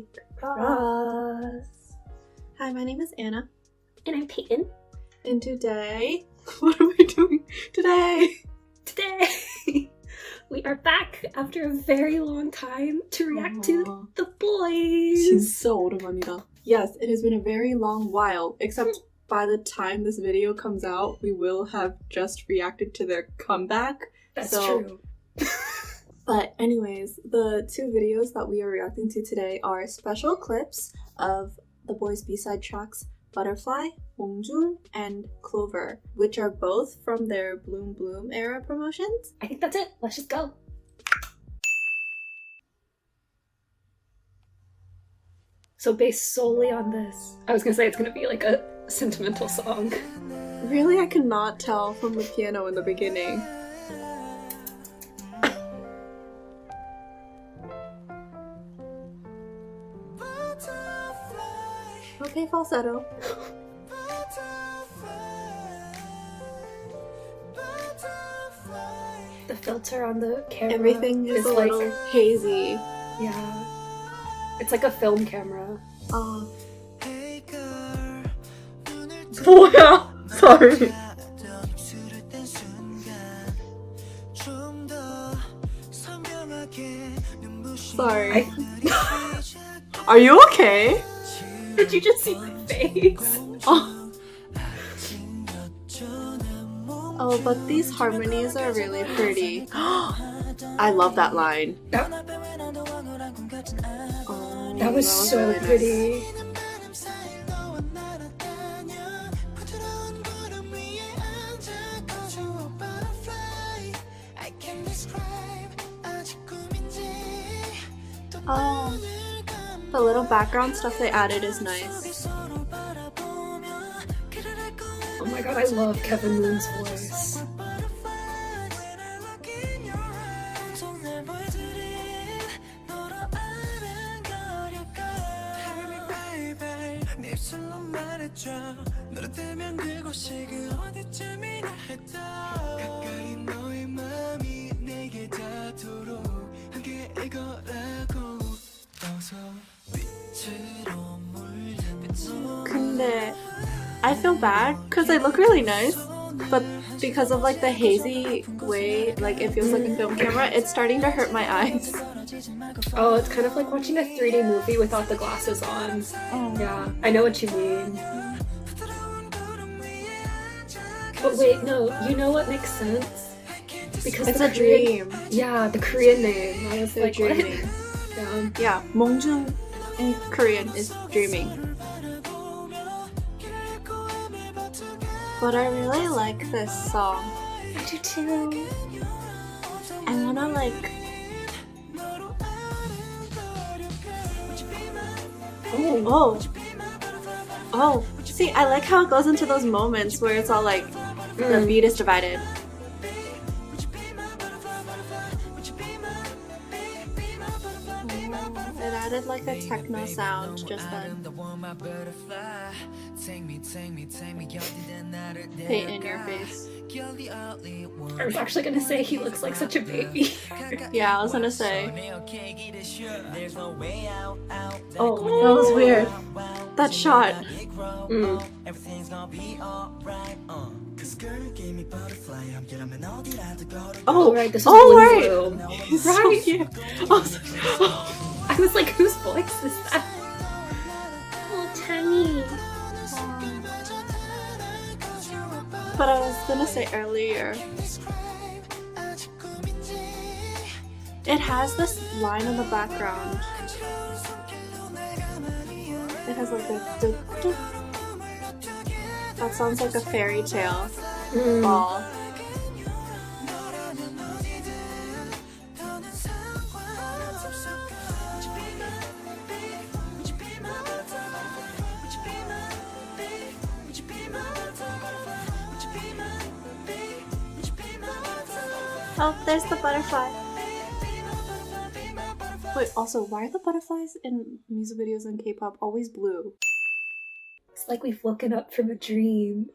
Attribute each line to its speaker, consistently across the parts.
Speaker 1: week. Ross. Hi, my name is Anna.
Speaker 2: And I'm Peyton.
Speaker 1: And today, what are we doing today?
Speaker 2: Today, we are back after a very long time to react to The Boys.
Speaker 1: 진짜 오랜만이다. Yes, it has been a very long while, except by the time this video comes out, we will have just reacted to their comeback.
Speaker 2: That's true.
Speaker 1: But anyways, the two videos that we are reacting to today are special clips of the Boys' B-side tracks Butterfly, Wongjung, and Clover, which are both from their Bloom Bloom era promotions.
Speaker 2: I think that's it. Let's just go. So based solely on this, I was gonna say it's gonna be like a sentimental song.
Speaker 1: Really, I could not tell from the piano in the beginning. Okay, falsetto.
Speaker 2: The filter on the camera.
Speaker 1: Everything is a little
Speaker 2: like
Speaker 1: hazy.
Speaker 2: Yeah. It's like a film camera.
Speaker 1: 뭐야? Sorry. Sorry. Are you okay?
Speaker 2: Did you just see my face?
Speaker 1: Oh, but these harmonies are really pretty. I love that line.
Speaker 2: That was so
Speaker 1: really
Speaker 2: pretty.
Speaker 1: Nice. Oh, the little background stuff they added is nice.
Speaker 2: Oh my god, I love Kevin Moon's voice.
Speaker 1: 근데 I feel bad because they look really nice, but because of like the hazy way, like it feels like a film camera, it's starting to hurt my eyes.
Speaker 2: Oh, it's kind of like watching a 3D movie without the glasses on.
Speaker 1: Oh.
Speaker 2: Yeah, I know what you mean. But wait, no, you know what makes sense? Because
Speaker 1: It's
Speaker 2: the
Speaker 1: a dream.
Speaker 2: Yeah, the Korean name. I was
Speaker 1: They're
Speaker 2: like, what?
Speaker 1: dreaming.
Speaker 2: Yeah.
Speaker 1: Yeah, Wongjung in Korean is dreaming. But I really like this song.
Speaker 2: I do too.
Speaker 1: I wanna like... Oh. See, I like how it goes into those moments where it's all like, the beat is divided. It added like a techno sound just then. Hate in your face.
Speaker 2: I was actually gonna say he looks like such a baby.
Speaker 1: Yeah, I was gonna say.
Speaker 2: Oh,
Speaker 1: that was weird. That shot.
Speaker 2: Oh, right, this is
Speaker 1: right.
Speaker 2: Bloom.
Speaker 1: He's
Speaker 2: Right.
Speaker 1: so cute.
Speaker 2: I was like, whose voice is that? Oh, Tammy.
Speaker 1: But I was gonna say earlier, it has this line in the background. It has like a doo doo. That sounds like a fairy tale ball. Oh, there's the butterfly. Wait, also, why are the butterflies in music videos and K-pop always blue?
Speaker 2: It's like we've woken up from a dream.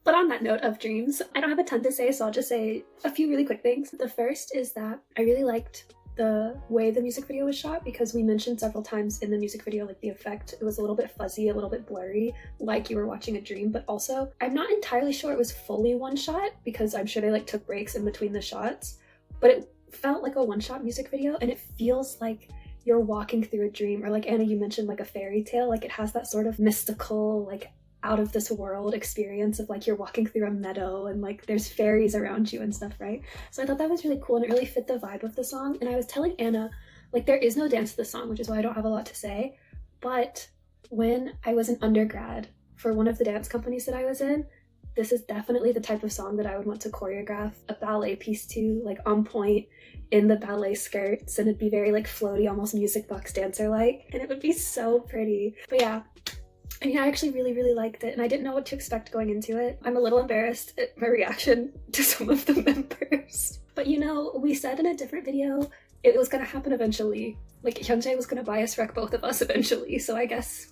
Speaker 2: But on that note of dreams, I don't have a ton to say, so I'll just say a few really quick things. The first is that I really liked the way the music video was shot, because we mentioned several times in the music video, like the effect, it was a little bit fuzzy, a little bit blurry, like you were watching a dream, but also I'm not entirely sure it was fully one shot, because I'm sure they like took breaks in between the shots, but it felt like a one-shot music video, and it feels like you're walking through a dream, or like Anna, you mentioned like a fairy tale, like it has that sort of mystical, like out of this world experience of like you're walking through a meadow and like there's fairies around you and stuff, right? So I thought that was really cool, and it really fit the vibe of the song. And I was telling Anna, like, there is no dance to the song, which is why I don't have a lot to say, but when I was an undergrad for one of the dance companies that I was in, this is definitely the type of song that I would want to choreograph a ballet piece to, like on point in the ballet skirts, and it'd be very like floaty, almost music box dancer like, and it would be so pretty. But yeah, I mean, I actually really liked it, and I didn't know what to expect going into it. I'm a little embarrassed at my reaction to some of the members. But you know, we said in a different video it was gonna happen eventually. Like, Hyunjae was gonna bias wreck both of us eventually, so I guess.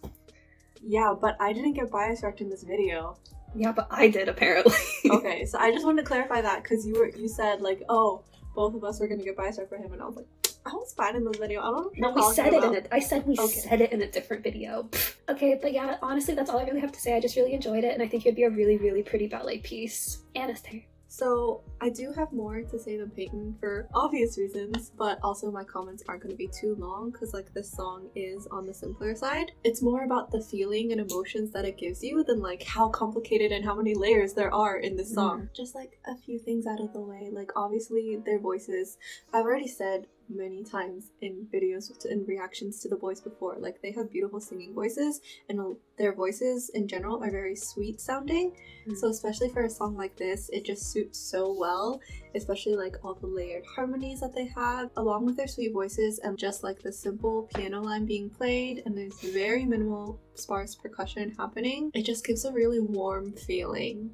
Speaker 1: Yeah, but I didn't get bias wrecked in this video.
Speaker 2: Yeah, but I did, apparently.
Speaker 1: Okay, so I just wanted to clarify that, because you said, like, oh, both of us were gonna get bias wrecked for him, and I was like, I was fine in this video. I don't know what you're
Speaker 2: we said
Speaker 1: talking
Speaker 2: it
Speaker 1: about.
Speaker 2: I said we said it in a different video. Okay, but yeah, honestly, that's all I really have to say. I just really enjoyed it, and I think it'd be a really pretty ballet piece. Anna's turn.
Speaker 1: So I do have more to say than Peyton for obvious reasons, but also my comments aren't going to be too long because like this song is on the simpler side. It's more about the feeling and emotions that it gives you than like how complicated and how many layers there are in this song. Just like a few things out of the way, like obviously their voices, I've already said many times in videos and reactions to the boys before, like they have beautiful singing voices, and their voices in general are very sweet sounding. So especially for a song like this, it just suits so well, especially like all the layered harmonies that they have along with their sweet voices, and just like the simple piano line being played and there's very minimal sparse percussion happening. It just gives a really warm feeling,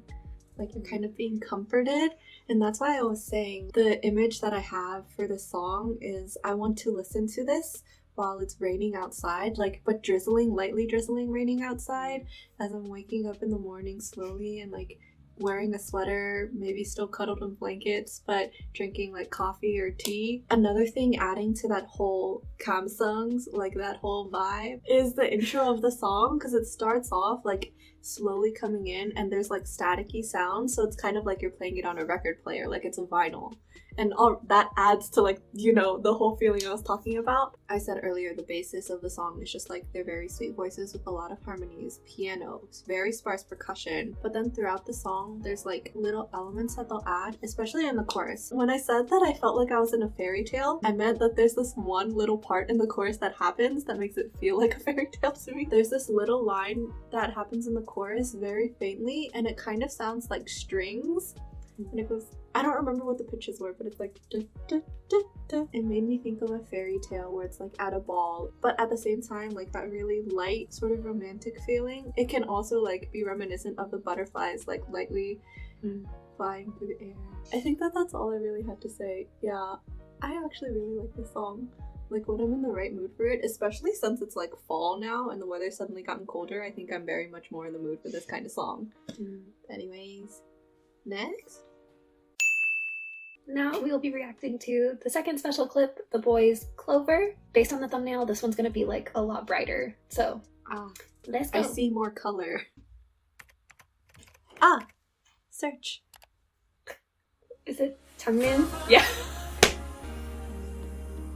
Speaker 1: like you're kind of being comforted. And that's why I was saying the image that I have for the song is I want to listen to this while it's raining outside, like, but drizzling, lightly drizzling, raining outside, as I'm waking up in the morning slowly and like wearing a sweater, maybe still cuddled in blankets, but drinking like coffee or tea. Another thing adding to that whole kamsungs, like that whole vibe, is the intro of the song, because it starts off like slowly coming in and there's like staticky sounds, so it's kind of like you're playing it on a record player, like it's a vinyl, and all that adds to like, you know, the whole feeling I was talking about. I said earlier the basis of the song is just like they're very sweet voices with a lot of harmonies, pianos, very sparse percussion, but then throughout the song there's like little elements that they'll add, especially in the chorus. When I said that I felt like I was in a fairy tale, I meant that there's this one little part in the chorus that happens that makes it feel like a fairy tale to me. There's this little line that happens in the chorus very faintly, and it kind of sounds like strings, and it goes, I don't remember what the pitches were, but it's like duh, duh, duh, duh. It made me think of a fairy tale where it's like at a ball, but at the same time like that really light sort of romantic feeling. It can also like be reminiscent of the butterflies like lightly flying through the air. I think that's all I really had to say. Yeah, I actually really like this song. Like when I'm in the right mood for it, especially since it's like fall now and the weather's suddenly gotten colder, I think I'm very much more in the mood for this kind of song. Anyways, next.
Speaker 2: Now we will be reacting to the second special clip, the boys' Clover. Based on the thumbnail, this one's gonna be like a lot brighter. So let's go.
Speaker 1: I see more color. Search.
Speaker 2: Is it Changmin?
Speaker 1: Yeah.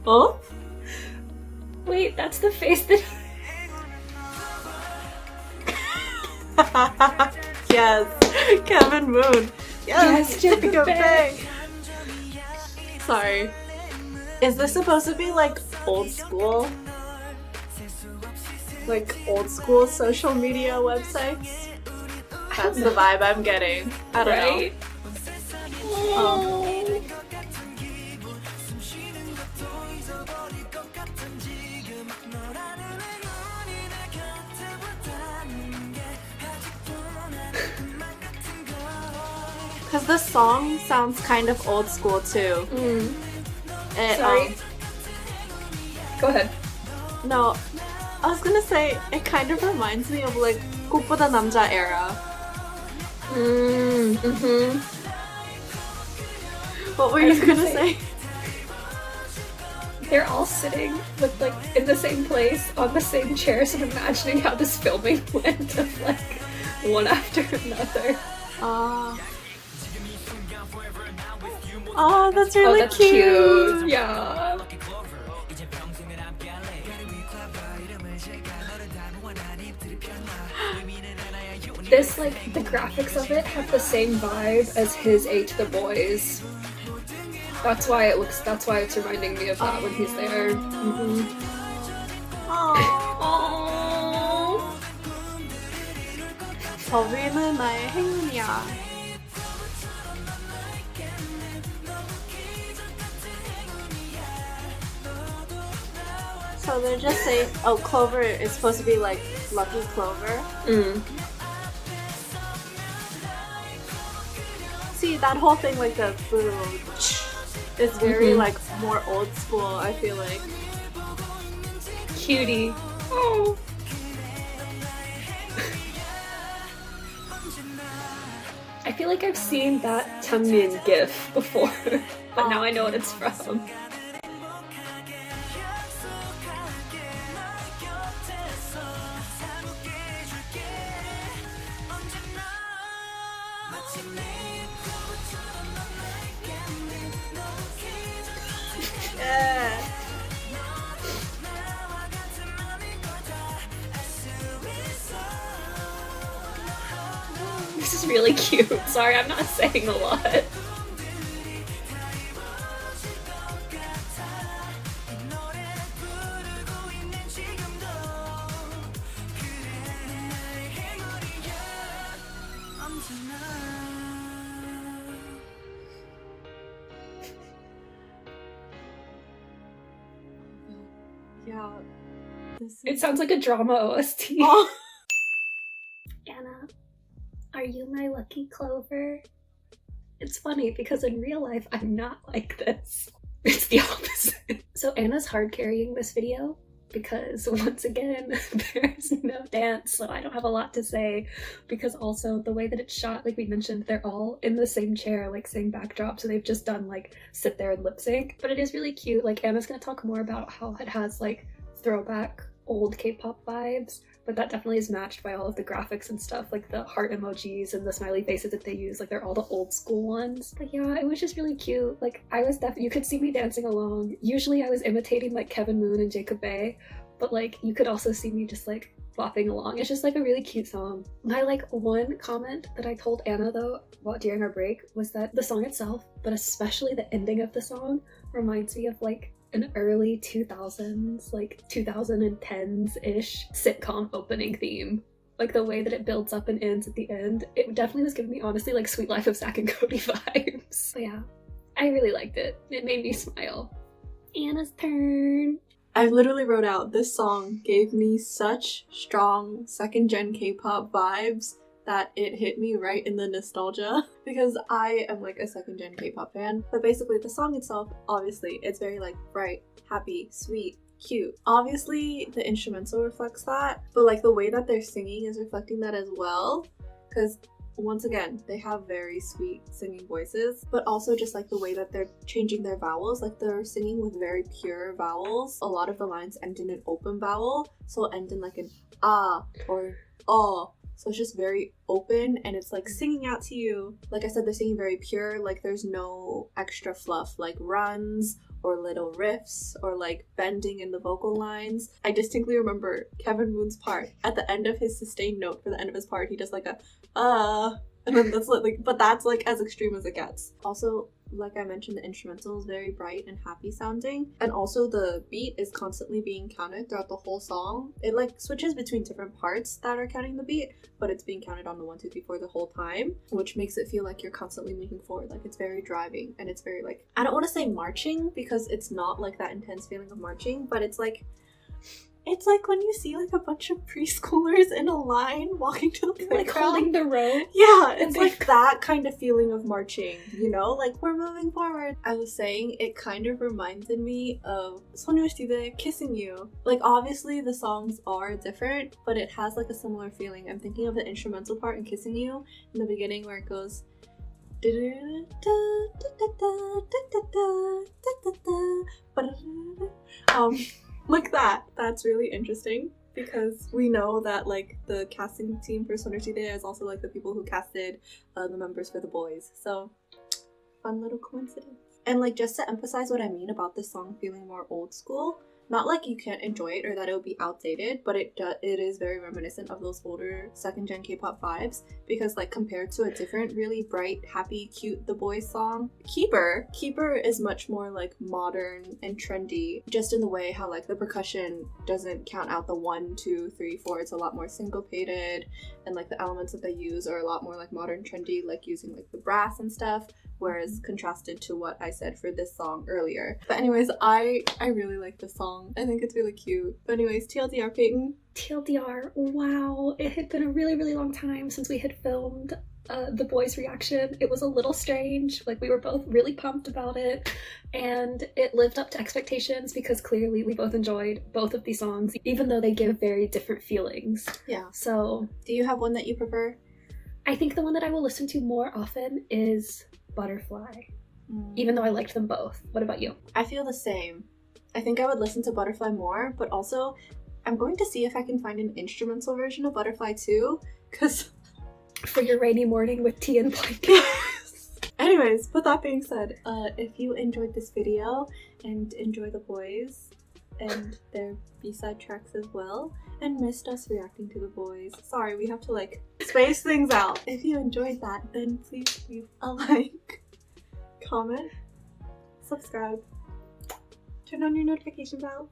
Speaker 1: Oh?
Speaker 2: Wait, that's the face that...
Speaker 1: Yes, Kevin Moon.
Speaker 2: Yes, Jacob Bay.
Speaker 1: Sorry. Is this supposed to be like old school? Like old school social media websites? That's the vibe I'm getting. I don't know.
Speaker 2: Oh.
Speaker 1: Because the song sounds kind of old school too.
Speaker 2: Sorry. Go ahead.
Speaker 1: No, I was gonna say it kind of reminds me of like 꽃보다 남자 era. What were you gonna say?
Speaker 2: They're all sitting with like in the same place on the same chair, so I'm imagining how this filming went of like one after another.
Speaker 1: Oh, that's really
Speaker 2: that's
Speaker 1: cute.
Speaker 2: Yeah. This, like, the graphics of it have the same vibe as his A to the Boys. That's why it's reminding me of that when he's there.
Speaker 1: Aww. 더비는 나의 행운이야. So they're just saying, oh, Clover is supposed to be like Lucky Clover. See, that whole thing, like the boom, is very like more old school, I feel like.
Speaker 2: Cutie. Oh. I feel like I've seen that Taemin gif before, but now I know what it's from.
Speaker 1: Yeah.
Speaker 2: This is really cute. Sorry, I'm not saying a lot.
Speaker 1: Yeah.
Speaker 2: It sounds like a drama OST.
Speaker 1: Oh.
Speaker 2: Anna, are you my lucky Clover? It's funny because in real life, I'm not like this. It's the opposite. So Anna's hard carrying this video because once again, there's no dance, so I don't have a lot to say, because also the way that it's shot, like we mentioned, they're all in the same chair, like same backdrop, so they've just done like sit there and lip sync. But it is really cute. Like Anna's gonna talk more about how it has like throwback old K-pop vibes, but that definitely is matched by all of the graphics and stuff, like the heart emojis and the smiley faces that they use, like they're all the old school ones. But yeah, it was just really cute. Like I was definitely, you could see me dancing along. Usually I was imitating like Kevin Moon and Jacob Bay, but like you could also see me just like bopping along. It's just like a really cute song. My like one comment that I told Anna though during our break was that the song itself, but especially the ending of the song, reminds me of like an early 2000s, like 2010s-ish sitcom opening theme. Like the way that it builds up and ends at the end, it definitely was giving me honestly like Sweet Life of Zack and Cody vibes. So yeah, I really liked it. It made me smile. Anna's turn.
Speaker 1: I literally wrote out, this song gave me such strong second gen K-pop vibes that it hit me right in the nostalgia, because I am like a second gen K-pop fan. But basically the song itself, obviously it's very like bright, happy, sweet, cute. Obviously the instrumental reflects that, but like the way that they're singing is reflecting that as well, because once again, they have very sweet singing voices, but also just like the way that they're changing their vowels, like they're singing with very pure vowels. A lot of the lines end in an open vowel, so end in like an ah or oh. So it's just very open and it's like singing out to you. Like I said, they're singing very pure, like there's no extra fluff like runs or little riffs or like bending in the vocal lines. I distinctly remember Kevin Moon's part. At the end of his sustained note for the end of his part, he does like a and then that's like, but that's like as extreme as it gets. Also, like I mentioned, the instrumental is very bright and happy sounding, and also the beat is constantly being counted throughout the whole song. It like switches between different parts that are counting the beat, but it's being counted on the 1, 2, 3, 4 the whole time, which makes it feel like you're constantly moving forward. Like it's very driving and it's very like, I don't want to say marching because it's not like that intense feeling of marching, but it's like when you see like a bunch of preschoolers in a line walking to the playground,
Speaker 2: like holding the row.
Speaker 1: Yeah, it's like that kind of feeling of marching, you know, like we're moving forward. I was saying it kind of reminded me of 소녀시대 Kissing You. Like obviously the songs are different, but it has like a similar feeling. I'm thinking of the instrumental part in Kissing You in the beginning where it goes Like that. That's really interesting because we know that like the casting team for Sonority Day is also like the people who casted the members for the boys. So fun little coincidence. And like just to emphasize what I mean about this song feeling more old school, not like you can't enjoy it or that it'll be outdated, but it is very reminiscent of those older second gen K-pop vibes, because like compared to a different really bright, happy, cute The Boys song, Keeper is much more like modern and trendy, just in the way how like the percussion doesn't count out the 1, 2, 3, 4. It's a lot more syncopated, and like the elements that they use are a lot more like modern, trendy, like using like the brass and stuff, whereas contrasted to what I said for this song earlier. But anyways, I really like this song. I think it's really cute. But anyways, TLDR, Peyton.
Speaker 2: TLDR, wow, it had been a really, really long time since we had filmed the boys' reaction. It was a little strange. Like, we were both really pumped about it, and it lived up to expectations because clearly we both enjoyed both of these songs, even though they give very different feelings.
Speaker 1: Yeah.
Speaker 2: So,
Speaker 1: do you have one that you prefer?
Speaker 2: I think the one that I will listen to more often is Butterfly, even though I liked them both. What about you?
Speaker 1: I feel the same. I think I would listen to Butterfly more, but also I'm going to see if I can find an instrumental version of Butterfly too, because
Speaker 2: for your rainy morning with tea and blankets.
Speaker 1: Anyways, with that being said, if you enjoyed this video and enjoy the boys and their B-side tracks as well, and missed us reacting to the boys, sorry, we have to like space things out. If you enjoyed that, then please leave a like, comment, subscribe, turn on your notification bell,